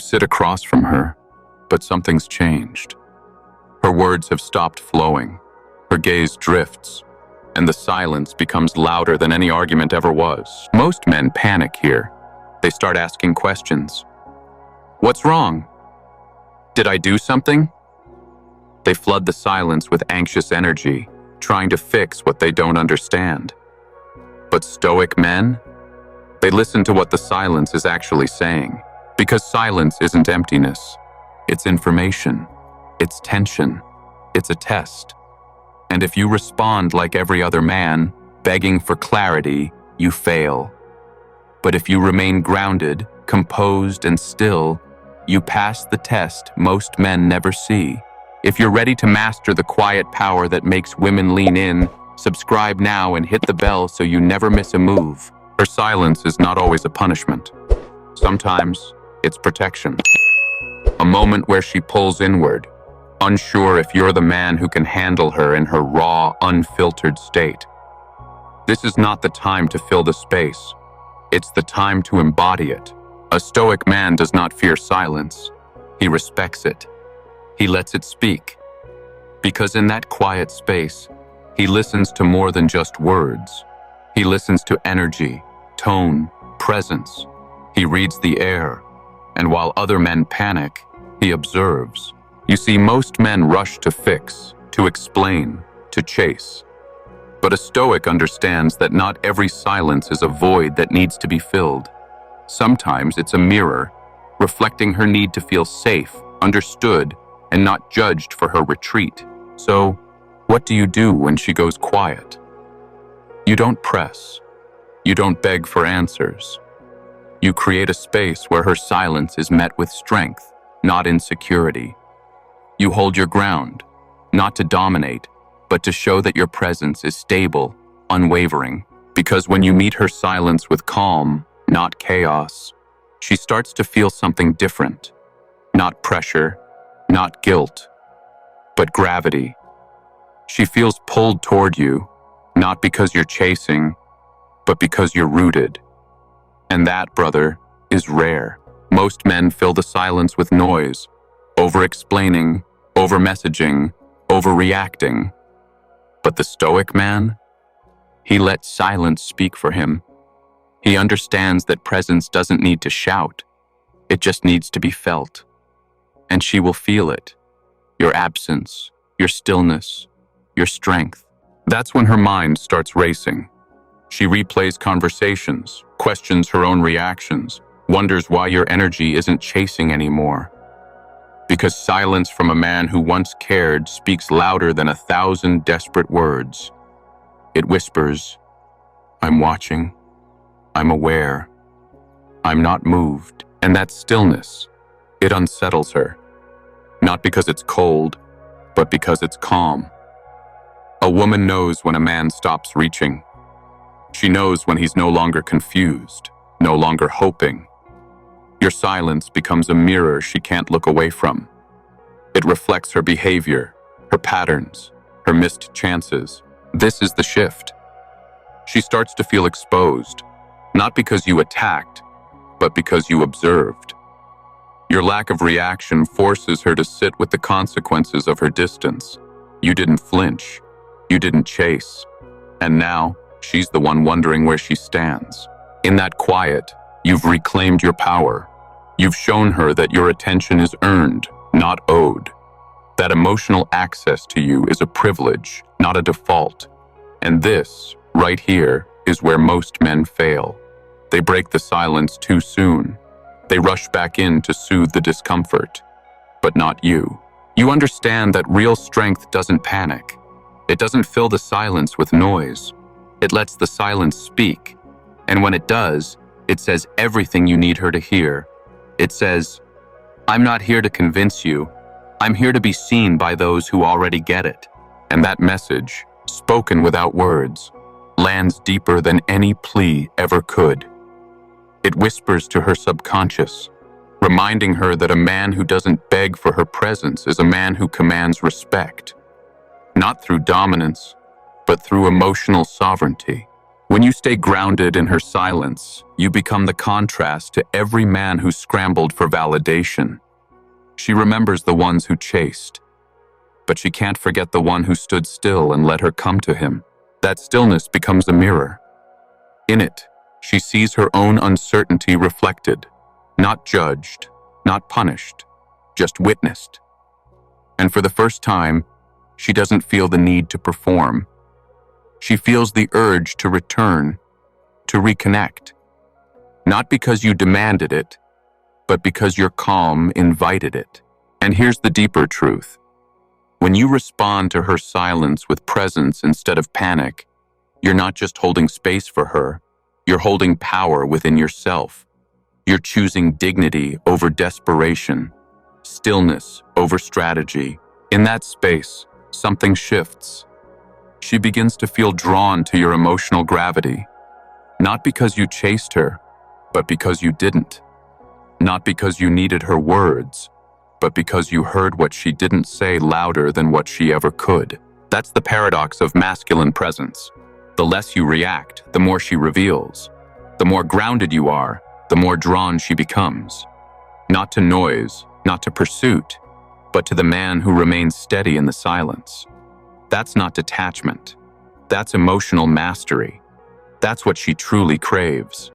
sit across from her, but something's changed. Her words have stopped flowing, her gaze drifts, and the silence becomes louder than any argument ever was. Most men panic here. They start asking questions. What's wrong? Did I do something? They flood the silence with anxious energy, trying to fix what they don't understand. But Stoic men? They listen to what the silence is actually saying, because silence isn't emptiness. It's information. It's tension. It's a test. And if you respond like every other man, begging for clarity, you fail. But if you remain grounded, composed, and still, you pass the test most men never see. If you're ready to master the quiet power that makes women lean in, subscribe now and hit the bell so you never miss a move. Her silence is not always a punishment. Sometimes it's protection. A moment where she pulls inward, unsure if you're the man who can handle her in her raw, unfiltered state. This is not the time to fill the space. It's the time to embody it. A Stoic man does not fear silence. He respects it. He lets it speak. Because in that quiet space, he listens to more than just words. He listens to energy, tone, presence. He reads the air. And while other men panic, he observes. You see, most men rush to fix, to explain, to chase. But a Stoic understands that not every silence is a void that needs to be filled. Sometimes it's a mirror, reflecting her need to feel safe, understood, and not judged for her retreat. So, what do you do when she goes quiet? You don't press. You don't beg for answers. You create a space where her silence is met with strength, not insecurity. You hold your ground, not to dominate, but to show that your presence is stable, unwavering. Because when you meet her silence with calm, not chaos, she starts to feel something different. Not pressure, not guilt, but gravity. She feels pulled toward you, not because you're chasing, but because you're rooted. And that, brother, is rare. Most men fill the silence with noise, over-explaining, over-messaging, overreacting. But the Stoic man? He lets silence speak for him. He understands that presence doesn't need to shout. It just needs to be felt. And she will feel it. Your absence, your stillness, your strength. That's when her mind starts racing. She replays conversations, questions her own reactions, wonders why your energy isn't chasing anymore. Because silence from a man who once cared speaks louder than 1,000 desperate words. It whispers, I'm watching, I'm aware, I'm not moved. And that stillness, it unsettles her. Not because it's cold, but because it's calm. A woman knows when a man stops reaching. She knows when he's no longer confused, no longer hoping. Your silence becomes a mirror she can't look away from. It reflects her behavior, her patterns, her missed chances. This is the shift. She starts to feel exposed, not because you attacked, but because you observed. Your lack of reaction forces her to sit with the consequences of her distance. You didn't flinch. You didn't chase. And now, she's the one wondering where she stands. In that quiet, you've reclaimed your power. You've shown her that your attention is earned, not owed. That emotional access to you is a privilege, not a default. And this, right here, is where most men fail. They break the silence too soon. They rush back in to soothe the discomfort. But not you. You understand that real strength doesn't panic. It doesn't fill the silence with noise. It lets the silence speak. And when it does, it says everything you need her to hear. It says, I'm not here to convince you. I'm here to be seen by those who already get it. And that message, spoken without words, lands deeper than any plea ever could. It whispers to her subconscious, reminding her that a man who doesn't beg for her presence is a man who commands respect. Not through dominance, but through emotional sovereignty. When you stay grounded in her silence, you become the contrast to every man who scrambled for validation. She remembers the ones who chased, but she can't forget the one who stood still and let her come to him. That stillness becomes a mirror. In it, she sees her own uncertainty reflected, not judged, not punished, just witnessed. And for the first time, she doesn't feel the need to perform. She feels the urge to return, to reconnect. Not because you demanded it, but because your calm invited it. And here's the deeper truth. When you respond to her silence with presence instead of panic, you're not just holding space for her, you're holding power within yourself. You're choosing dignity over desperation, stillness over strategy. In that space, something shifts. She begins to feel drawn to your emotional gravity, not because you chased her, but because you didn't. Not because you needed her words, but because you heard what she didn't say louder than what she ever could. That's the paradox of masculine presence. The less you react, the more she reveals. The more grounded you are, the more drawn she becomes. Not to noise, not to pursuit, but to the man who remains steady in the silence. That's not detachment. That's emotional mastery. That's what she truly craves.